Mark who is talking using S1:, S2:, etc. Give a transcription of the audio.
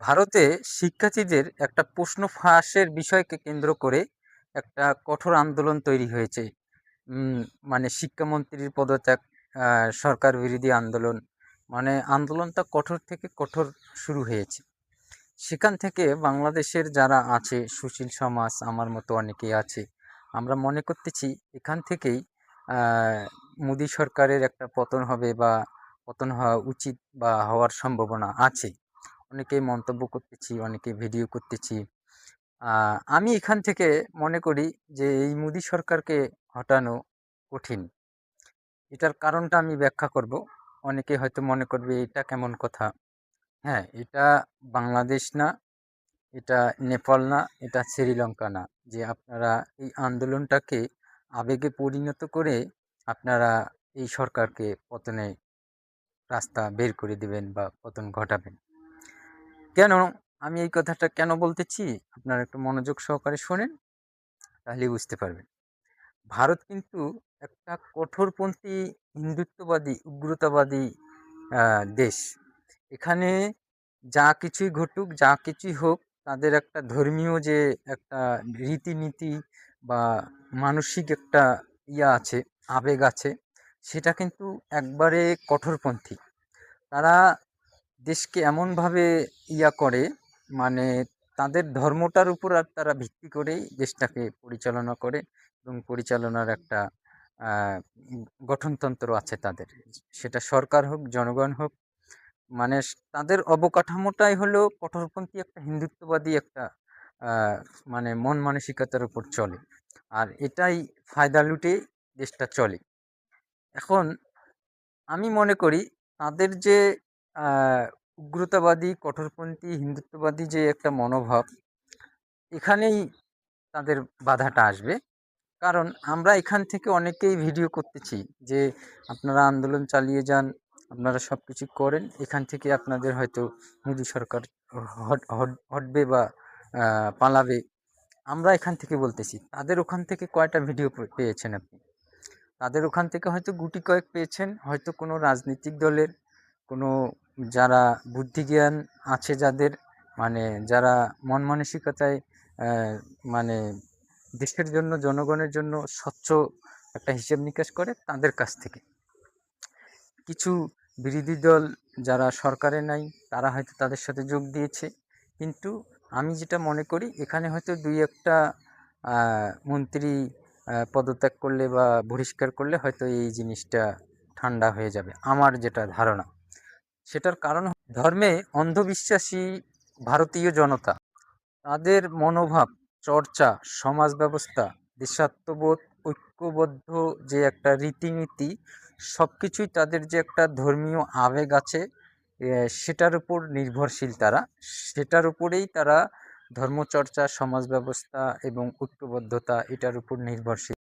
S1: ভারতে শিক্ষার্থীদের একটা প্রশ্ন ফাঁসের বিষয়কে কেন্দ্র করে একটা কঠোর আন্দোলন তৈরি হয়েছে। উম, মানে শিক্ষামন্ত্রীর পদত্যাগ, সরকার বিরোধী আন্দোলন। মানে আন্দোলনটা কঠোর থেকে কঠোর শুরু হয়েছে। সেখান থেকে বাংলাদেশের যারা আছে সুশীল সমাজ, আমার মতো অনেকেই আছে, আমরা মনে করতেছি এখান থেকেই আহ, মোদী সরকারের একটা পতন হবে বা পতন হওয়া উচিত বা হওয়ার সম্ভাবনা আছে। অনেকেই মন্তব্য করতেছি, অনেকে ভিডিও করতেছি। আমি এখান থেকে মনে করি যে এই মোদী সরকারকে হটানো কঠিন। এটার কারণটা আমি ব্যাখ্যা করব। অনেকে হয়তো মনে করবে এটা কেমন কথা। হ্যাঁ, এটা বাংলাদেশ না, এটা নেপাল না, এটা শ্রীলঙ্কা না, যে আপনারা এই আন্দোলনটাকে আবেগে পরিণত করে আপনারা এই সরকারকে পতনে রাস্তা বের করে দিবেন বা পতন ঘটাবেন। কেন আমি এই কথাটা কেন বলতেছি, আপনারা একটু মনোযোগ সহকারে শোনেন, তাহলেই বুঝতে পারবেন। ভারত কিন্তু একটা কঠোরপন্থী হিন্দুত্ববাদী উগ্রতাবাদী দেশ। এখানে যা কিছুই ঘটুক, যা কিছুই হোক, তাদের একটা ধর্মীয় যে একটা রীতিনীতি বা মানসিক একটা আছে, আবেগ আছে, সেটা কিন্তু একবারে কঠোরপন্থী। তারা দেশকে এমনভাবে করে, মানে তাদের ধর্মটার উপর আর তারা ভিত্তি করেই দেশটাকে পরিচালনা করে, এবং পরিচালনার একটা গঠনতন্ত্র আছে তাদের। সেটা সরকার হোক, জনগণ হোক, মানে তাদের অবকাঠামোটাই হলো কঠোরপন্থী একটা হিন্দুত্ববাদী একটা আহ, মানে মন মানসিকতার উপর চলে। আর এটাই ফায়দা লুটে দেশটা চলে। এখন আমি মনে করি তাদের যে আহ, উগ্রতাবাদী কঠোরপন্থী হিন্দুত্ববাদী যে একটা মনোভাব, এখানেই তাদের বাধাটা আসবে। কারণ আমরা এখান থেকে অনেকেই ভিডিও করতেছি যে আপনারা আন্দোলন চালিয়ে যান, আপনারা সব কিছু করেন, এখান থেকে আপনাদের হয়তো মোদী সরকার হটবে বা পালাবে। আমরা এখান থেকে বলতেছি, তাদের ওখান থেকে কয়টা ভিডিও পেয়েছেন আপনি? তাদের ওখান থেকে হয়তো গুটি কয়েক পেয়েছেন, হয়তো কোনো রাজনৈতিক দলের কোনো, যারা বুদ্ধিজ্ঞান আছে যাদের, মানে যারা মন মানসিকতায় আহ, মানে দেশের জন্য জনগণের জন্য স্বচ্ছ একটা হিসেব নিকাশ করে, তাদের কাছ থেকে। কিছু বিরোধী দল যারা সরকারে নাই, তারা হয়তো তাদের সাথে যোগ দিয়েছে। কিন্তু আমি যেটা মনে করি, এখানে হয়তো দুই একটা মন্ত্রী পদত্যাগ করলে বা বহিষ্কার করলে হয়তো এই জিনিসটা ঠান্ডা হয়ে যাবে, আমার যেটা ধারণা। সেটার কারণ ধর্মে অন্ধবিশ্বাসী ভারতীয় জনতা, তাদের মনোভাব, চর্চা, সমাজ ব্যবস্থা, দেশাত্মবোধ, ঐক্যবদ্ধ যে একটা রীতিনীতি, সবকিছুই তাদের যে একটা ধর্মীয় আবেগ আছে, সেটার উপর নির্ভরশীল তারা। সেটার উপরেই তারা ধর্মচর্চা, সমাজ ব্যবস্থা এবং ঐক্যবদ্ধতা, এটার উপর নির্ভরশীল।